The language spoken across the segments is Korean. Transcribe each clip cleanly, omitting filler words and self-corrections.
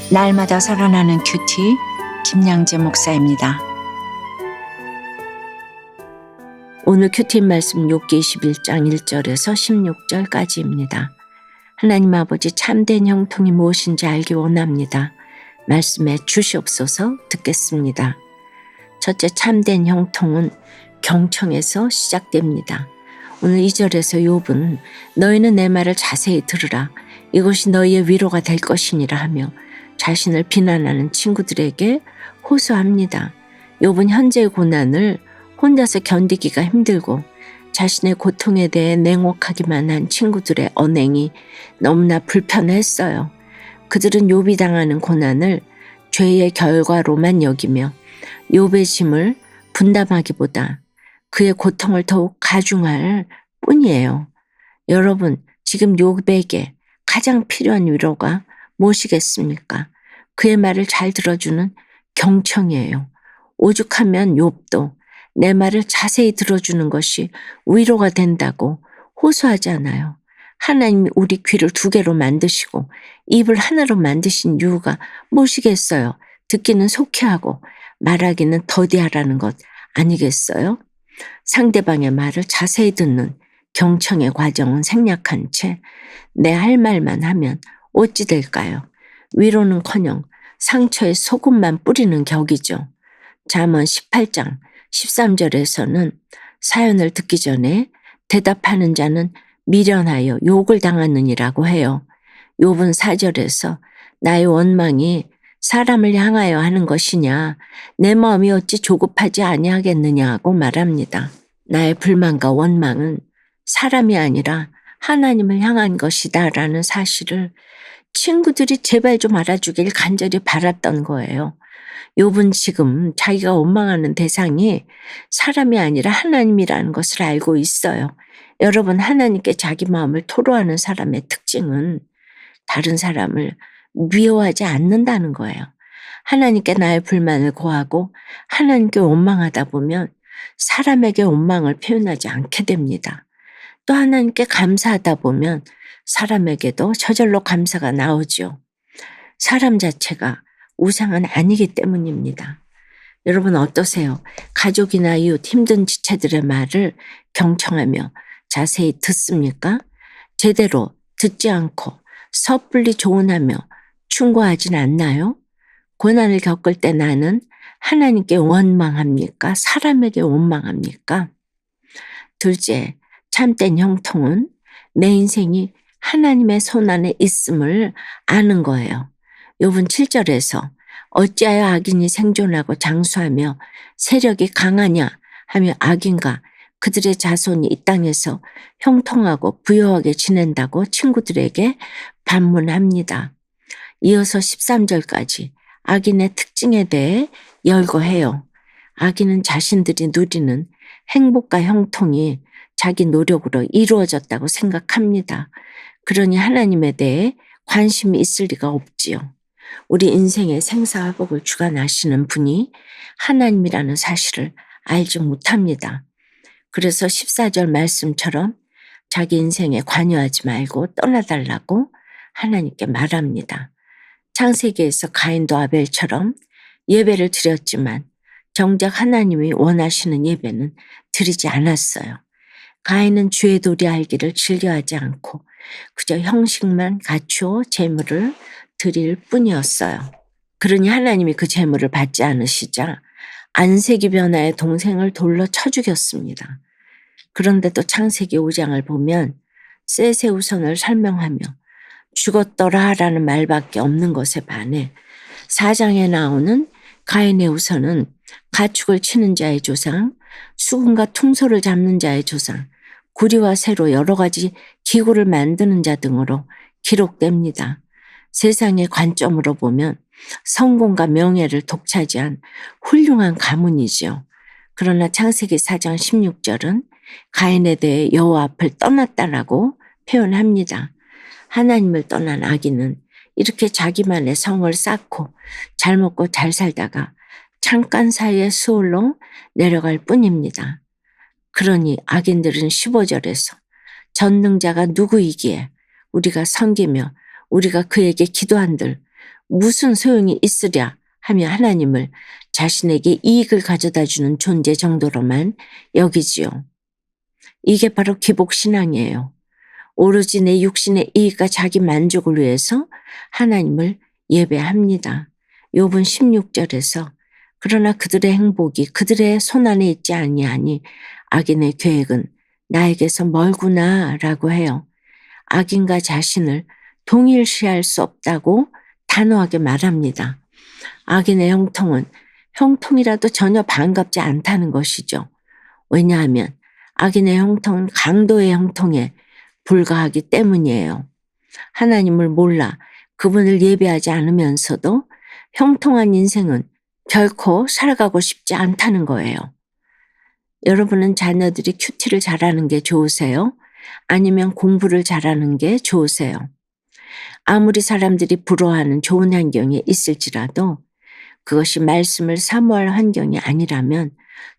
날마다 살아나는 큐티 김양재 목사입니다. 오늘 큐티 말씀 욥기 21장 1절에서 16절까지입니다. 하나님 아버지 참된 형통이 무엇인지 알기 원합니다. 말씀에 주시옵소서. 듣겠습니다. 첫째, 참된 형통은 경청에서 시작됩니다. 오늘 2절에서 욥은 너희는 내 말을 자세히 들으라. 이것이 너희의 위로가 될 것이니라 하며 자신을 비난하는 친구들에게 호소합니다. 욥은 현재의 고난을 혼자서 견디기가 힘들고 자신의 고통에 대해 냉혹하기만 한 친구들의 언행이 너무나 불편했어요. 그들은 욥이 당하는 고난을 죄의 결과로만 여기며 욥의 짐을 분담하기보다 그의 고통을 더욱 가중할 뿐이에요. 여러분, 지금 욥에게 가장 필요한 위로가 무엇이겠습니까? 그의 말을 잘 들어주는 경청이에요. 오죽하면 욥도 내 말을 자세히 들어주는 것이 위로가 된다고 호소하잖아요. 하나님이 우리 귀를 두 개로 만드시고 입을 하나로 만드신 이유가 무엇이겠어요? 듣기는 속히 하고 말하기는 더디하라는 것 아니겠어요? 상대방의 말을 자세히 듣는 경청의 과정은 생략한 채 내 할 말만 하면 어찌 될까요? 위로는커녕 상처에 소금만 뿌리는 격이죠. 잠언 18장 13절에서는 사연을 듣기 전에 대답하는 자는 미련하여 욕을 당하느니라고 해요. 욥은 4절에서 나의 원망이 사람을 향하여 하는 것이냐, 내 마음이 어찌 조급하지 아니하겠느냐고 말합니다. 나의 불만과 원망은 사람이 아니라 하나님을 향한 것이다 라는 사실을 친구들이 제발 좀 알아주길 간절히 바랐던 거예요. 욥은 지금 자기가 원망하는 대상이 사람이 아니라 하나님이라는 것을 알고 있어요. 여러분, 하나님께 자기 마음을 토로하는 사람의 특징은 다른 사람을 미워하지 않는다는 거예요. 하나님께 나의 불만을 고하고 하나님께 원망하다 보면 사람에게 원망을 표현하지 않게 됩니다. 또 하나님께 감사하다 보면 사람에게도 저절로 감사가 나오죠. 사람 자체가 우상은 아니기 때문입니다. 여러분 어떠세요? 가족이나 이웃 힘든 지체들의 말을 경청하며 자세히 듣습니까? 제대로 듣지 않고 섣불리 조언하며 충고하진 않나요? 고난을 겪을 때 나는 하나님께 원망합니까? 사람에게 원망합니까? 둘째, 참된 형통은 내 인생이 하나님의 손안에 있음을 아는 거예요. 욥은 7절에서 어찌하여 악인이 생존하고 장수하며 세력이 강하냐 하며 악인과 그들의 자손이 이 땅에서 형통하고 부유하게 지낸다고 친구들에게 반문합니다. 이어서 13절까지 악인의 특징에 대해 열거해요. 악인은 자신들이 누리는 행복과 형통이 자기 노력으로 이루어졌다고 생각합니다. 그러니 하나님에 대해 관심이 있을 리가 없지요. 우리 인생의 생사화복을 주관하시는 분이 하나님이라는 사실을 알지 못합니다. 그래서 14절 말씀처럼 자기 인생에 관여하지 말고 떠나달라고 하나님께 말합니다. 창세기에서 가인도 아벨처럼 예배를 드렸지만 정작 하나님이 원하시는 예배는 드리지 않았어요. 가인은 주의 도리 알기를 즐겨하지 않고 그저 형식만 갖추어 제물을 드릴 뿐이었어요. 그러니 하나님이 그 제물을 받지 않으시자 안색이 변화의 동생을 돌로 쳐 죽였습니다. 그런데도 창세기 5장을 보면 셋의 우선을 설명하며 죽었더라 라는 말밖에 없는 것에 반해 4장에 나오는 가인의 우선은 가축을 치는 자의 조상, 수금과 퉁소를 잡는 자의 조상, 구리와 새로 여러 가지 기구를 만드는 자 등으로 기록됩니다. 세상의 관점으로 보면 성공과 명예를 독차지한 훌륭한 가문이지요. 그러나 창세기 4장 16절은 가인에 대해 여호와 앞을 떠났다라고 표현합니다. 하나님을 떠난 악인은 이렇게 자기만의 성을 쌓고 잘 먹고 잘 살다가 잠깐 사이에 수월로 내려갈 뿐입니다. 그러니 악인들은 15절에서 전능자가 누구이기에 우리가 섬기며 우리가 그에게 기도한들 무슨 소용이 있으랴 하며 하나님을 자신에게 이익을 가져다 주는 존재 정도로만 여기지요. 이게 바로 기복신앙이에요. 오로지 내 육신의 이익과 자기 만족을 위해서 하나님을 예배합니다. 욥은 16절에서 그러나 그들의 행복이 그들의 손안에 있지 아니하니 악인의 계획은 나에게서 멀구나 라고 해요. 악인과 자신을 동일시할 수 없다고 단호하게 말합니다. 악인의 형통은 형통이라도 전혀 반갑지 않다는 것이죠. 왜냐하면 악인의 형통은 강도의 형통에 불과하기 때문이에요. 하나님을 몰라 그분을 예배하지 않으면서도 형통한 인생은 결코 살아가고 싶지 않다는 거예요. 여러분은 자녀들이 큐티를 잘하는 게 좋으세요? 아니면 공부를 잘하는 게 좋으세요? 아무리 사람들이 부러워하는 좋은 환경에 있을지라도 그것이 말씀을 사모할 환경이 아니라면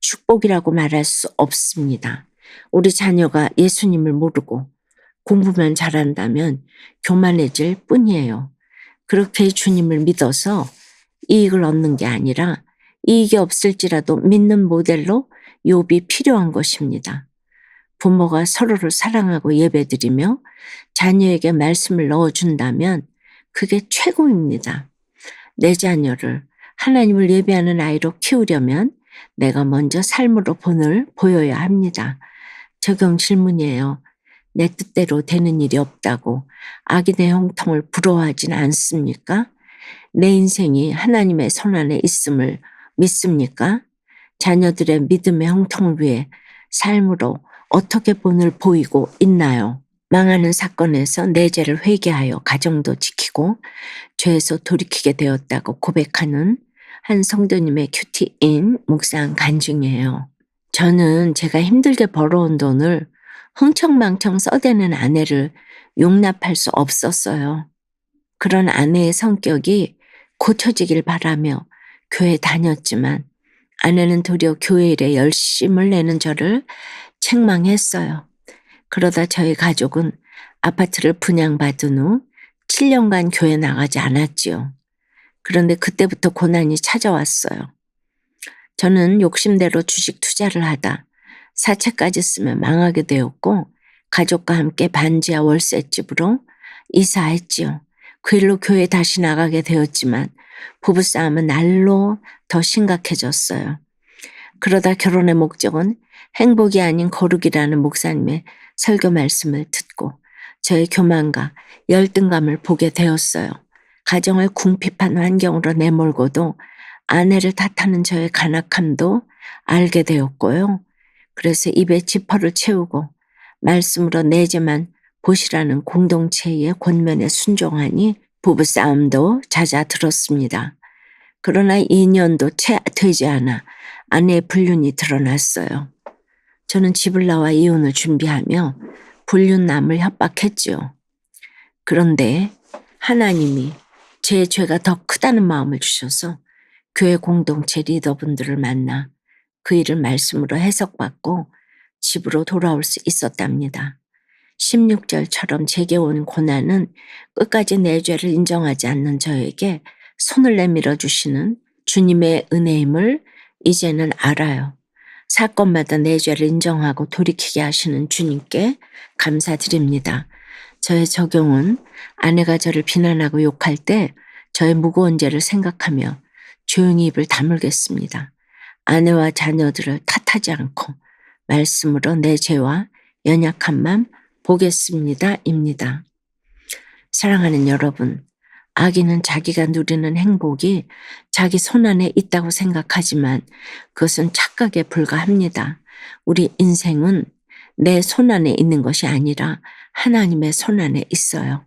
축복이라고 말할 수 없습니다. 우리 자녀가 예수님을 모르고 공부만 잘한다면 교만해질 뿐이에요. 그렇게 주님을 믿어서 이익을 얻는 게 아니라 이익이 없을지라도 믿는 모델로 욥이 필요한 것입니다. 부모가 서로를 사랑하고 예배드리며 자녀에게 말씀을 넣어준다면 그게 최고입니다. 내 자녀를 하나님을 예배하는 아이로 키우려면 내가 먼저 삶으로 본을 보여야 합니다. 적용 질문이에요. 내 뜻대로 되는 일이 없다고 악인의 형통을 부러워하진 않습니까? 내 인생이 하나님의 손안에 있음을 믿습니까? 자녀들의 믿음의 형통을 위해 삶으로 어떻게 본을 보이고 있나요? 망하는 사건에서 내 죄를 회개하여 가정도 지키고 죄에서 돌이키게 되었다고 고백하는 한 성도님의 큐티인 묵상 간증이에요. 저는 제가 힘들게 벌어온 돈을 흥청망청 써대는 아내를 용납할 수 없었어요. 그런 아내의 성격이 고쳐지길 바라며 교회 다녔지만 아내는 도리어 교회 일에 열심을 내는 저를 책망했어요. 그러다 저희 가족은 아파트를 분양받은 후 7년간 교회 나가지 않았지요. 그런데 그때부터 고난이 찾아왔어요. 저는 욕심대로 주식 투자를 하다 사채까지 쓰며 망하게 되었고 가족과 함께 반지하 월세집으로 이사했지요. 그 일로 교회 다시 나가게 되었지만 부부싸움은 날로 더 심각해졌어요. 그러다 결혼의 목적은 행복이 아닌 거룩이라는 목사님의 설교 말씀을 듣고 저의 교만과 열등감을 보게 되었어요. 가정을 궁핍한 환경으로 내몰고도 아내를 탓하는 저의 간악함도 알게 되었고요. 그래서 입에 지퍼를 채우고 말씀으로 내 죄만 보시라는 공동체의 권면에 순종하니 부부싸움도 잦아들었습니다. 그러나 2년도 채 되지 않아 아내의 불륜이 드러났어요. 저는 집을 나와 이혼을 준비하며 불륜남을 협박했지요. 그런데 하나님이 제 죄가 더 크다는 마음을 주셔서 교회 공동체 리더분들을 만나 그 일을 말씀으로 해석받고 집으로 돌아올 수 있었답니다. 16절처럼 제게 온 고난은 끝까지 내 죄를 인정하지 않는 저에게 손을 내밀어 주시는 주님의 은혜임을 이제는 알아요. 사건마다 내 죄를 인정하고 돌이키게 하시는 주님께 감사드립니다. 저의 적용은 아내가 저를 비난하고 욕할 때 저의 무거운 죄를 생각하며 조용히 입을 다물겠습니다. 아내와 자녀들을 탓하지 않고 말씀으로 내 죄와 연약함만 보겠습니다. 입니다. 사랑하는 여러분, 악인은 자기가 누리는 행복이 자기 손안에 있다고 생각하지만 그것은 착각에 불과합니다. 우리 인생은 내 손안에 있는 것이 아니라 하나님의 손안에 있어요.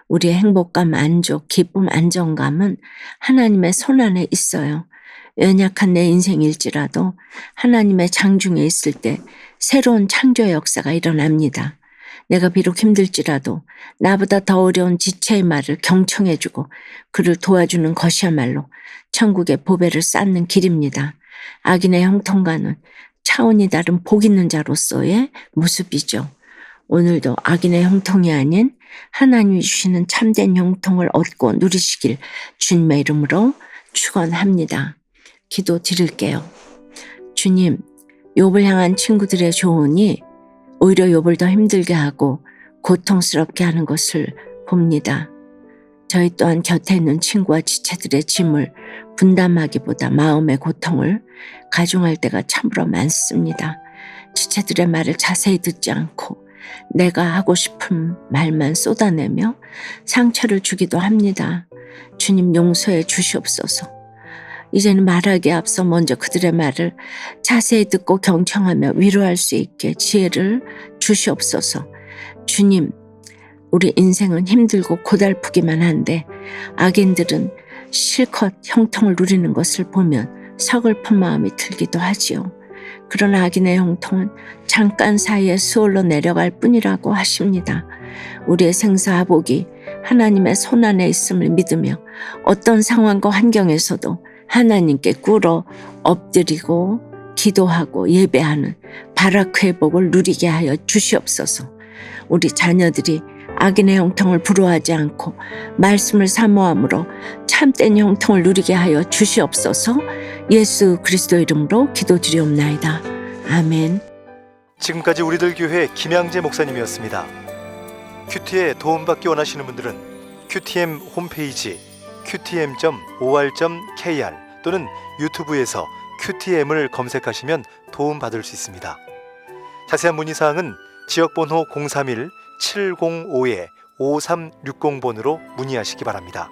우리의 행복과 만족, 기쁨, 안정감은 하나님의 손안에 있어요. 연약한 내 인생일지라도 하나님의 장중에 있을 때 새로운 창조의 역사가 일어납니다. 내가 비록 힘들지라도 나보다 더 어려운 지체의 말을 경청해주고 그를 도와주는 것이야말로 천국의 보배를 쌓는 길입니다. 악인의 형통과는 차원이 다른 복 있는 자로서의 모습이죠. 오늘도 악인의 형통이 아닌 하나님이 주시는 참된 형통을 얻고 누리시길 주님의 이름으로 축원합니다. 기도 드릴게요. 주님, 욥을 향한 친구들의 조언이 오히려 욥을 더 힘들게 하고 고통스럽게 하는 것을 봅니다. 저희 또한 곁에 있는 친구와 지체들의 짐을 분담하기보다 마음의 고통을 가중할 때가 참으로 많습니다. 지체들의 말을 자세히 듣지 않고 내가 하고 싶은 말만 쏟아내며 상처를 주기도 합니다. 주님 용서해 주시옵소서. 이제는 말하기에 앞서 먼저 그들의 말을 자세히 듣고 경청하며 위로할 수 있게 지혜를 주시옵소서. 주님, 우리 인생은 힘들고 고달프기만 한데 악인들은 실컷 형통을 누리는 것을 보면 서글픈 마음이 들기도 하지요. 그러나 악인의 형통은 잠깐 사이에 수월로 내려갈 뿐이라고 하십니다. 우리의 생사화복이 하나님의 손안에 있음을 믿으며 어떤 상황과 환경에서도 하나님께 꿇어 엎드리고 기도하고 예배하는 바라크의 복을 누리게 하여 주시옵소서. 우리 자녀들이 악인의 형통을 부러워하지 않고 말씀을 사모함으로 참된 형통을 누리게 하여 주시옵소서. 예수 그리스도 이름으로 기도드리옵나이다. 아멘. 지금까지 우리들 교회 김양재 목사님이었습니다. 큐티에 도움받기 원하시는 분들은 QTM 홈페이지 qtm.or.kr 또는 유튜브에서 QTM을 검색하시면 도움받을 수 있습니다. 자세한 문의사항은 지역번호 031-705-5360번으로 문의하시기 바랍니다.